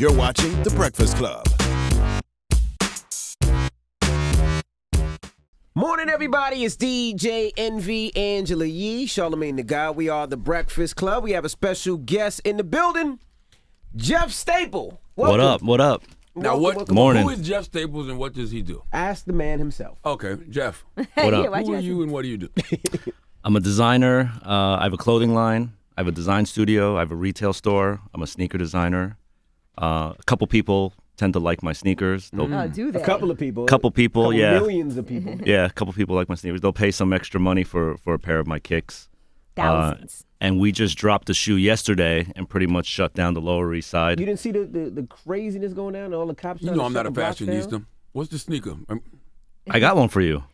You're watching The Breakfast Club. Morning, everybody. It's DJ Envy, Angela Yee, Charlamagne the God. We are The Breakfast Club. We have a special guest in the building, Jeff Staple. Welcome. What up? Now, Welcome. Morning. Who is Jeff Staples and what does he do? Ask the man himself. Okay, Jeff. What up? Who are you and what do you do? I'm a designer. I have a clothing line. I have a design studio. I have a retail store. I'm a sneaker designer. A couple people tend to like my sneakers. Oh, do they? A couple of people. Yeah. Millions of people. Yeah, a couple people like my sneakers. They'll pay some extra money for a pair of my kicks. Thousands. And we just dropped a shoe yesterday and pretty much shut down the Lower East Side. You didn't see the craziness going down? All the cops. You know I'm not a fashionista. What's the sneaker? I got one for you.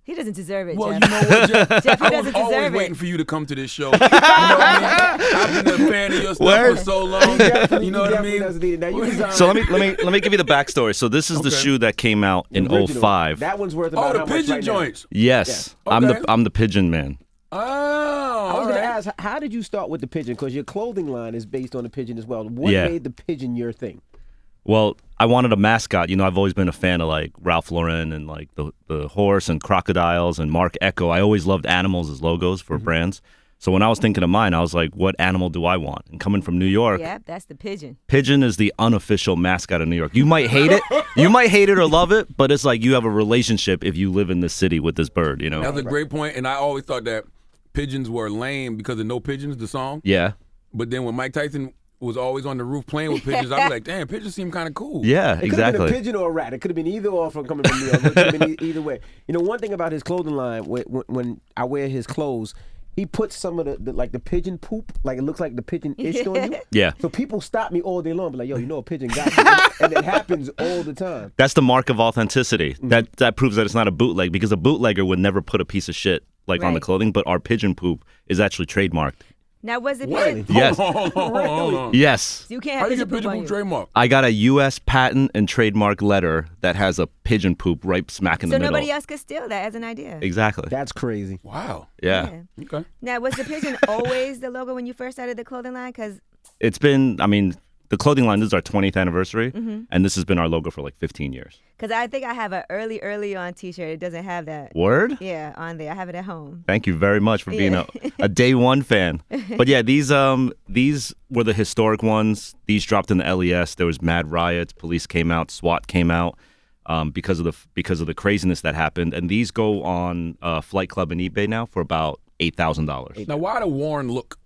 He doesn't deserve it, Well, Jeff. you know what, Jeff? Jeff, he I doesn't was always deserve waiting it. for you to come to this show. You know what I mean? I've been a fan of your stuff for so long. You know what I mean? Now you design. So let me give you the backstory. So this is the shoe that came out in original. 05. That one's worth Oh, about the how much pigeon right now? joints. Yes, Yeah. I'm Okay. the Pigeon man. Oh, I was all going to right. ask, how did you start with the pigeon? Because your clothing line is based on the pigeon as well. What Yeah. made the pigeon your thing? Well, I wanted a mascot. You know, I've always been a fan of like Ralph Lauren and like the horse and crocodiles and Mark Echo. I always loved animals as logos for brands. So when I was thinking of mine, I was like, what animal do I want? And coming from New York, Yep, that's the pigeon. Pigeon is the unofficial mascot of New York. You might hate it. You might hate it or love it, but it's like you have a relationship if you live in this city with this bird, you know? That's a great point, and I always thought that pigeons were lame because of No Pigeons, the song. Yeah. But then when Mike Tyson was always on the roof playing with pigeons, I was like, damn, pigeons seem kind of cool. Yeah, It could have been a exactly. pigeon or a rat. It could have been either or from coming from New York. It could have been either way. You know, one thing about his clothing line, when I wear his clothes, he puts some of the pigeon poop, like it looks like the pigeon itched on you. Yeah. So people stop me all day long, be like, yo, you know a pigeon got you. And it happens all the time. That's the mark of authenticity. That proves that it's not a bootleg because a bootlegger would never put a piece of shit like on the Right. clothing, but our pigeon poop is actually trademarked. Now, was it Really? pigeon? Yes. Hold on. Yes. You can't How have do you pigeon get poop pigeon on poop you. trademark? I got a U.S. patent and trademark letter that has a pigeon poop right smack in So the middle. nobody else could steal that as an idea. Exactly. That's crazy. Wow. Yeah. Okay. Now, was the pigeon always the logo when you first started the clothing line? Because It's been, I mean, the clothing line, this is our 20th anniversary, and this has been our logo for like 15 years. I think I have an early on T-shirt. It doesn't have that. Word? Yeah, on there. I have it at home. Thank you very much for being Yeah. a day one fan. But yeah, these were the historic ones. These dropped in the LES. There was mad riots. Police came out. SWAT came out because of the craziness that happened. And these go on Flight Club and eBay now for about $8,000 Now, why the Warren look?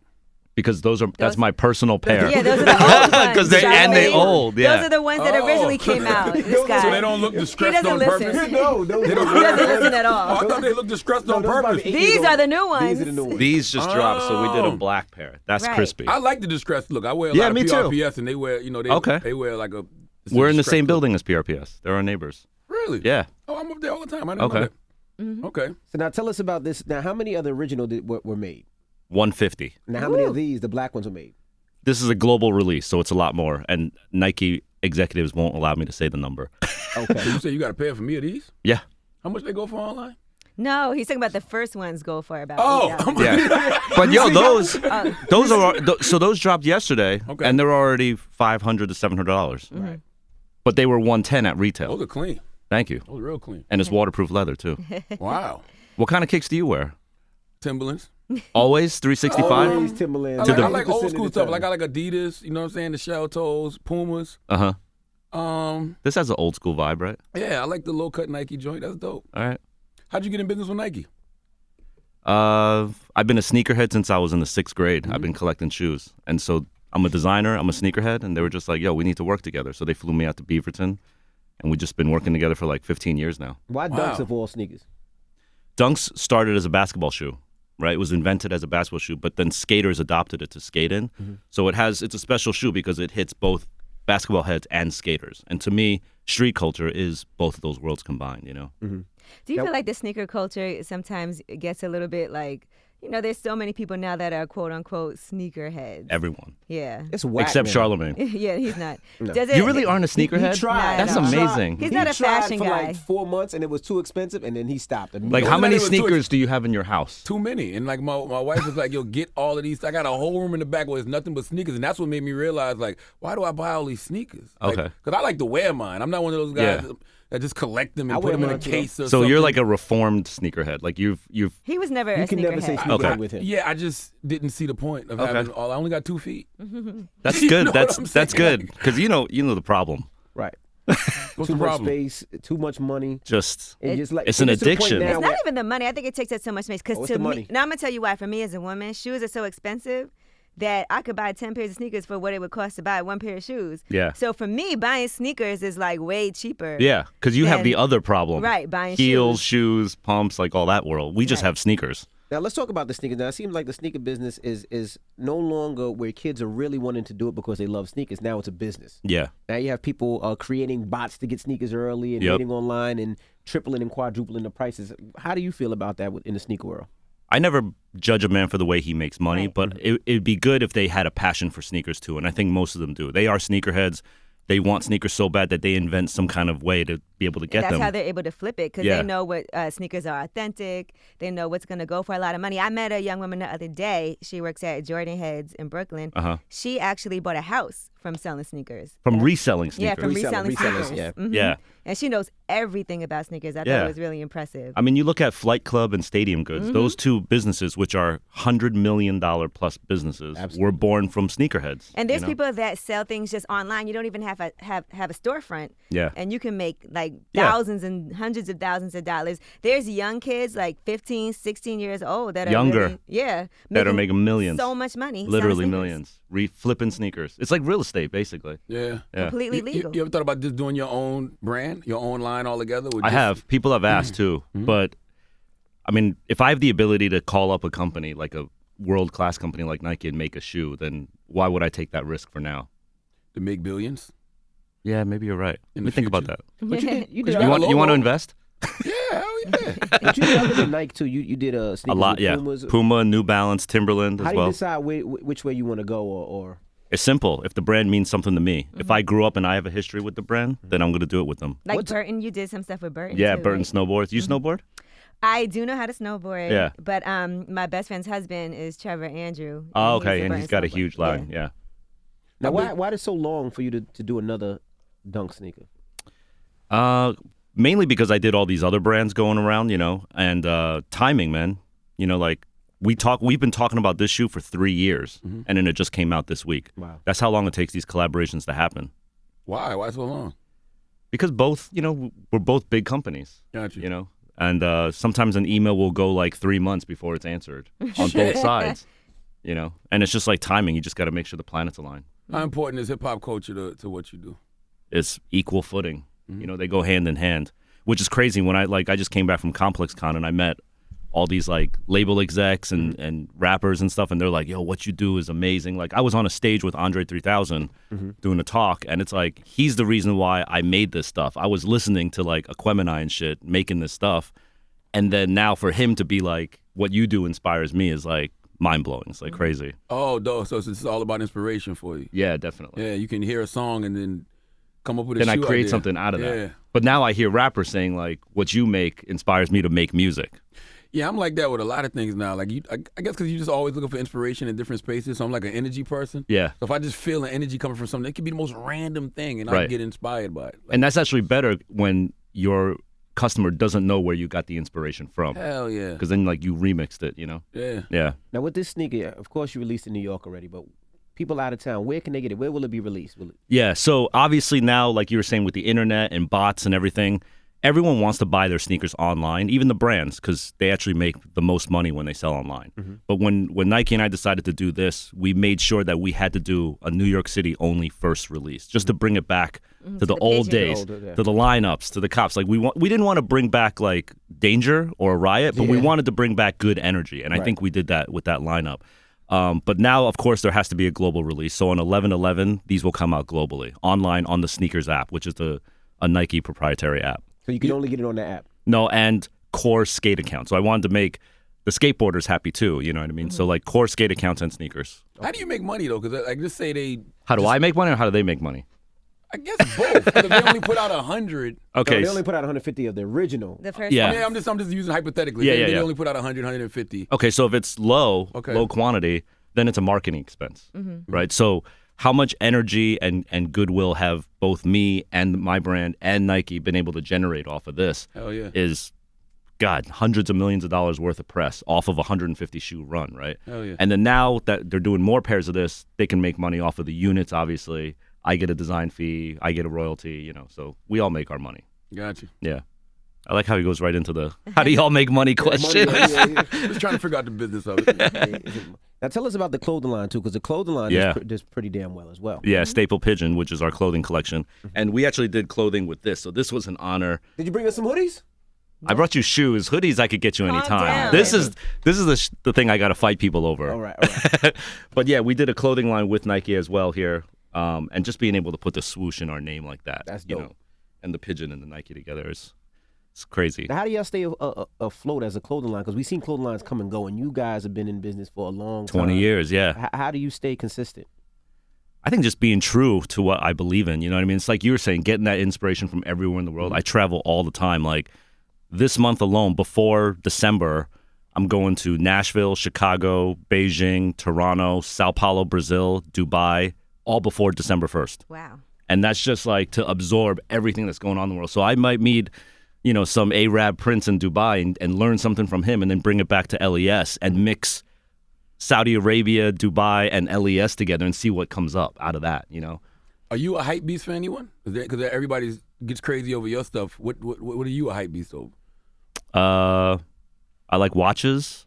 because that's my personal pair. Yeah, those are the old ones. 'Cause they Charlamagne. old. Yeah. Those are the ones that originally came out. This guy. So they don't look He distressed doesn't on listen. purpose? No, those He doesn't listen at Oh, all. I thought they looked distressed on purpose. These are the new ones. These are the new ones. These just dropped, so we did a Oh. black pair. That's Right. crispy. I like the distressed look. I wear a Yeah, lot of me too. PRPS, and they wear, Okay. they wear like a. We're in the distressed same look. building as PRPS. They're our neighbors. Really? Yeah. Oh, I'm up there all the time. I didn't Okay. know that. Mm-hmm. Okay. So now tell us about this. Now, how many other original were made? 150. Now, how many of these, the black ones, were made? This is a global release, so it's a lot more. And Nike executives won't allow me to say the number. Okay. So you say you got a pair for me of these? Yeah. How much they go for online? No, he's talking about the first ones go for about Oh, $8,000. Yeah. But yo, those dropped yesterday, Okay. and they're already $500 to $700. Right. But they were 110 at retail. Those are clean. Thank you. Those are real clean. And it's waterproof leather too. Wow. What kind of kicks do you wear? Timberlands. Always 365. Always Timberlands. I like, the- I like old 100% school of the stuff. Like time. I like Adidas. You know what I'm saying? The shell toes, Pumas. Uh huh. This has an old school vibe, right? Yeah, I like the low cut Nike joint. That's dope. All right. How'd you get in business with Nike? I've been a sneakerhead since I was in the 6th grade. I've been collecting shoes, and so I'm a designer. I'm a sneakerhead, and they were just like, "Yo, we need to work together." So they flew me out to Beaverton, and we've just been working together for like 15 years now. Why Wow. Dunks of all sneakers? Dunks started as a basketball shoe, right? It was invented as a basketball shoe, but then skaters adopted it to skate in. So it's a special shoe because it hits both basketball heads and skaters. And to me, street culture is both of those worlds combined, you know? Do you feel like the sneaker culture sometimes gets a little bit like, You know, there's so many people now that are quote unquote sneakerheads. Everyone. Yeah. It's whack, Except man. Charlemagne. Yeah, he's not. No. Does You really aren't a He sneakerhead? tried. That's Not at all. amazing. He's He not a tried fashion for guy. like 4 months, and it was too expensive, and then he stopped. Like, It how was many like it was too sneakers do you have in your house? Too many. And like my wife was like, yo, get all of these. I got a whole room in the back where there's nothing but sneakers. And that's what made me realize, like, why do I buy all these sneakers? Okay. Because I like to wear mine. I'm not one of those guys Yeah. that just collect them I and put wear them in a mine too. case or So something. you're like a reformed sneakerhead. Like you've He was never You a can never say sneakerhead. sneakerhead Okay. with him. Yeah, I just didn't see the point of Okay. having all. I only got 2 feet. that's You good. know that's what I'm that's saying? good because you know the problem. Right. What's Too the much problem? space, too much money. Just And just like it's an gets to the point addiction. now It's where- not even the money. I think it takes up so much space. Because Oh, it's to the me, money. now I'm gonna tell you why. For me as a woman, shoes are so expensive that I could buy 10 pairs of sneakers for what it would cost to buy one pair of shoes. Yeah. So for me, buying sneakers is like way cheaper. Yeah, because you have the And- other problem. Right, buying heels, shoes. shoes, pumps, like all that world. We just Right. have sneakers. Now let's talk about the sneakers. Now it seems like the sneaker business is no longer where kids are really wanting to do it because they love sneakers. Now it's a business. Yeah. Now you have people creating bots to get sneakers early and Yep. waiting online and tripling and quadrupling the prices. How do you feel about that in the sneaker world? I never judge a man for the way he makes money, Right. but it'd be good if they had a passion for sneakers too. And I think most of them do. They are sneakerheads. They want sneakers so bad that they invent some kind of way to be able to get That's them. how they're able to flip it because Yeah. they know what sneakers are authentic. They know what's going to go for a lot of money. I met a young woman the other day. She works at Jordan Heads in Brooklyn. Uh-huh. She actually bought a house from selling sneakers. From Yeah. reselling sneakers. Yeah, from Reselling, reselling resellers, sneakers. yeah. Mhm. Yeah. And she knows everything about sneakers. I thought Yeah. it was really impressive. I mean, you look at Flight Club and Stadium Goods; those two businesses, which are $100 million plus businesses, Absolutely. were born from sneakerheads. And there's you know? people that sell things just online. You don't even have a storefront. Yeah. And you can make like Yeah. thousands and hundreds of thousands of dollars. There's young kids like 15, 16 years old that are Younger. really, yeah, that are making millions. so much money. selling Literally sneakers. millions. Flipping sneakers. It's like real estate, basically. Yeah. Yeah. Completely legal. You ever thought about just doing your own brand, your own line altogether? I have. People have asked too. But I mean, if I have the ability to call up a company like a world class company like Nike and make a shoe, then why would I take that risk for now? To make billions? Yeah, maybe you're right. In Let me the think about that. future. But you did, you did, You You got want a you want to logo. invest? Yeah, hell yeah. but you did other than Nike too. You did A sneakers lot, with yeah. Pumas. Puma, New Balance, Timberland How as do you well. decide which way you want to go or It's simple. If the brand means something to me, if I grew up and I have a history with the brand, then I'm going to do it with them. Like What's- Burton, you did some stuff with Burton. Yeah, too, Burton right? snowboards. You snowboard? I do know how to snowboard. Yeah. But my best friend's husband is Trevor Andrew. Oh, he's okay. a And Burton he's got a snowboarder. huge line. Yeah. now why is it so long for you to do another dunk sneaker? Mainly because I did all these other brands going around, and timing, man. Like we've been talking about this shoe for 3 years, and then it just came out this week. Wow. That's how long it takes these collaborations to happen. Why? Why so long? Because both, we're both big companies, Got you. and sometimes an email will go like 3 months before it's answered on both sides, and it's just like timing. You just got to make sure the planets align. How important is hip hop culture to what you do? It's equal footing. They go hand in hand, which is crazy. When I just came back from Complex Con and I met all these like label execs and rappers and stuff, and they're like, yo, what you do is amazing. Like I was on a stage with Andre 3000 doing a talk, and it's like he's the reason why I made this stuff. I was listening to like Aquemini and shit making this stuff, and then now for him to be like, what you do inspires me is like mind blowing. It's like crazy. Oh, so it's all about inspiration for you. Yeah, definitely. Yeah, you can hear a song and then come up with a Then I shoe create idea. something out of that. Yeah. But now I hear rappers saying like, what you make inspires me to make music. Yeah, I'm like that with a lot of things now. Like I guess because you're just always looking for inspiration in different spaces. So I'm like an energy person. Yeah. So if I just feel an energy coming from something, it could be the most random thing, and I Right. get inspired by it. Like, And that's actually better when your customer doesn't know where you got the inspiration from. hell yeah. Because then like you remixed it, Yeah. Yeah. Now with this sneaker, of course you released in New York already, but people out of town, where can they get it? Where will it be released? Will it? Yeah. So obviously now, like you were saying with the internet and bots and everything, everyone wants to buy their sneakers online, even the brands, because they actually make the most money when they sell online. But when Nike and I decided to do this, we made sure that we had to do a New York City only first release, just to bring it back to the the old Pigeon. days, Yeah. to the lineups, to the cops. Like we didn't want to bring back like Danger or Riot, but we wanted to bring back good energy, and I think we did that with that lineup. But now, of course, there has to be a global release. So on 11/11, these will come out globally, online on the Sneakers app, which is a Nike proprietary app. So you can only get it on the app. No, and core skate account. So I wanted to make the skateboarder's happy too. You know what I mean? So like core skate accounts and sneakers. How do you make money though? Because like, just say they. How do I make money, or how do they make money? I guess both. 'Cause if they only put out 100. Okay. No, they only put out 150 of the original. The first Yeah. one. Yeah, I'm just using hypothetically. Yeah, They yeah. only put out 100, 150. Okay, so if it's low quantity, then it's a marketing expense, right? So how much energy and goodwill have both me and my brand and Nike been able to generate off of this? Hell yeah. Is, God, hundreds of millions of dollars worth of press off of a 150 shoe run, right? Hell yeah. And then now that they're doing more pairs of this, they can make money off of the units, obviously. I get a design fee, I get a royalty, you know, so we all make our money. Gotcha. Yeah. I like how he goes right into the how do y'all make money question. Just trying to figure out the business of it. Now tell us about the clothing line too, because the clothing line does pretty damn well as well. Yeah, Staple Pigeon, which is our clothing collection. And we actually did clothing with this, so this was an honor. Did you bring us some hoodies? I brought you shoes. Hoodies I could get you Calm anytime. down. This is the thing I got to fight people over. All right. But yeah, we did a clothing line with Nike as well here. And just being able to put the swoosh in our name like that. That's you dope. know, and the Pigeon and the Nike together is it's crazy. Now, how do y'all stay afloat as a clothing line? Because we've seen clothing lines come and go, and you guys have been in business for a long time. 20 years, yeah. How do you stay consistent? I think just being true to what I believe in. You know what I mean? It's like you were saying, getting that inspiration from everywhere in the world. I travel all the time. Like this month alone, before December, I'm going to Nashville, Chicago, Beijing, Toronto, Sao Paulo, Brazil, Dubai, all before December 1st. Wow. And that's just like to absorb everything that's going on in the world. So I might meet, you know, some Arab prince in Dubai and learn something from him and then bring it back to LES and mix Saudi Arabia, Dubai, and LES together and see what comes up out of that, you know? Are you a hype beast for anyone? Because everybody gets crazy over your stuff. What are you a hype beast over? I like watches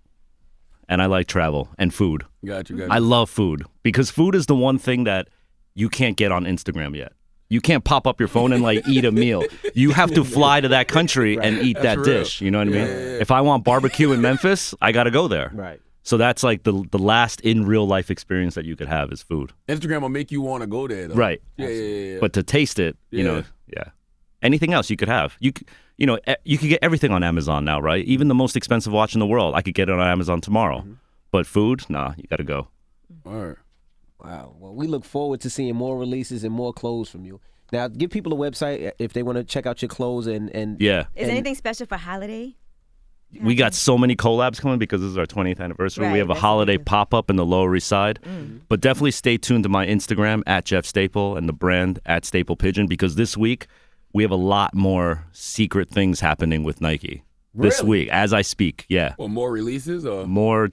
and I like travel and food. Gotcha. I love food because food is the one thing that you can't get on Instagram yet. You can't pop up your phone and like eat a meal. You have to fly to that country and eat that real. dish. You know what I mean? If I want barbecue in Memphis, I got to go there. Right. So that's like the last in real life experience that you could have is food. Instagram will make you want to go there, though. Right. Yeah. But to taste it, you know, anything else you could have. You could get everything on Amazon now, right? Even the most expensive watch in the world, I could get it on Amazon tomorrow. But food, nah, you got to go. All right. Wow. Well, we look forward to seeing more releases and more clothes from you. Now, give people a website if they want to check out your clothes and Yeah. Is anything special for holiday? We got so many collabs coming because this is our 20th anniversary. Right, We have a that's holiday amazing. pop-up in the Lower East Side. But definitely stay tuned to my Instagram at Jeff Staple and the brand at Staple Pigeon because this week we have a lot more secret things happening with Nike. This Really? week, as I speak, yeah. Or more releases? Or More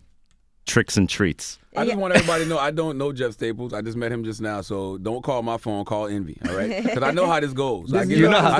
tricks and treats. I just want everybody to know I don't know Jeff Staples. I just met him just now, so don't call my phone. Call Envy, all right? Because I know how this goes. I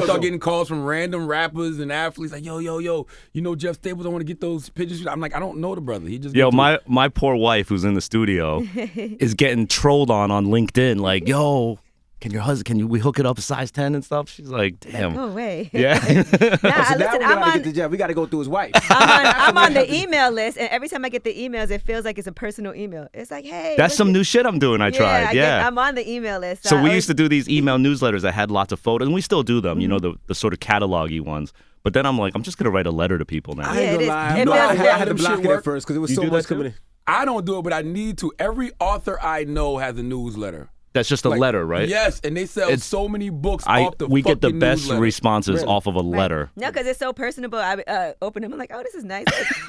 start getting calls from random rappers and athletes like, yo, you know Jeff Staples? I want to get those pigeons. I'm like, I don't know the brother. He just Yo, my poor wife who's in the studio is getting trolled on LinkedIn like, yo, can we hook it up a size 10 and stuff? She's like, damn. Go away. Yeah. Nah, So now listen, we gotta I'm get on. to Jeff. We got to go through his wife. I'm on the email list, and every time I get the emails, it feels like it's a personal email. It's like, hey, That's look some at- new shit I'm doing. I tried. Yeah. I'm on the email list. So I we always- used to do these email newsletters that had lots of photos, and we still do them, you know, the sort of catalog-y ones. But then I'm like, I'm just going to write a letter to people now. I ain't Yeah, gonna it is. lie. It No, feels I good. had to Them block shit it work? at first because it was You so do much that too? coming in. I don't do it, but I need to. Every author I know has a newsletter. That's just a Like, letter, right? Yes, and they sell so many books off the we get the fucking best newsletter. responses Really? off of a letter. No, because it's so personable. I open them. I'm like, oh, this is nice.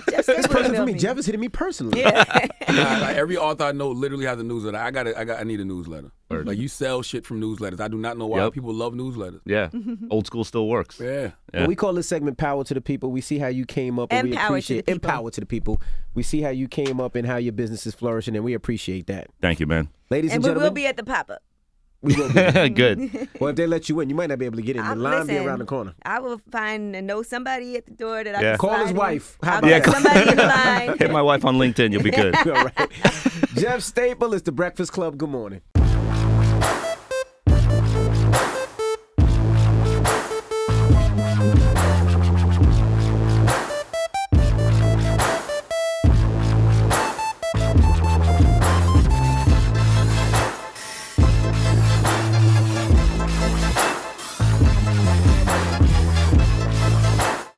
Jeff It's Staples personal for emailed me. Jeff is hitting me personally. Yeah. Nah, like every author I know literally has a newsletter. I need a newsletter. Like you sell shit from newsletters. I do not know why Yep. people love newsletters. Yeah. Old school still works. Yeah. Yeah. Well, we call this segment "Power to the People." We see how you came up, and we Empower to the appreciate people. empower to the people. We see how you came up and how your business is flourishing, and we appreciate that, Thank you, man. ladies and And we gentlemen. will be at the pop-up. we will be. Good. Well, if they let you in, you might not be able to get in. The line be Listen, around the corner. I will find and know somebody at the door that I Yeah. can Call slide his in. wife. How I'll about get that? somebody in the line. Hit my wife on LinkedIn. You'll be good. All right. Jeff Staple is the Breakfast Club. Good morning.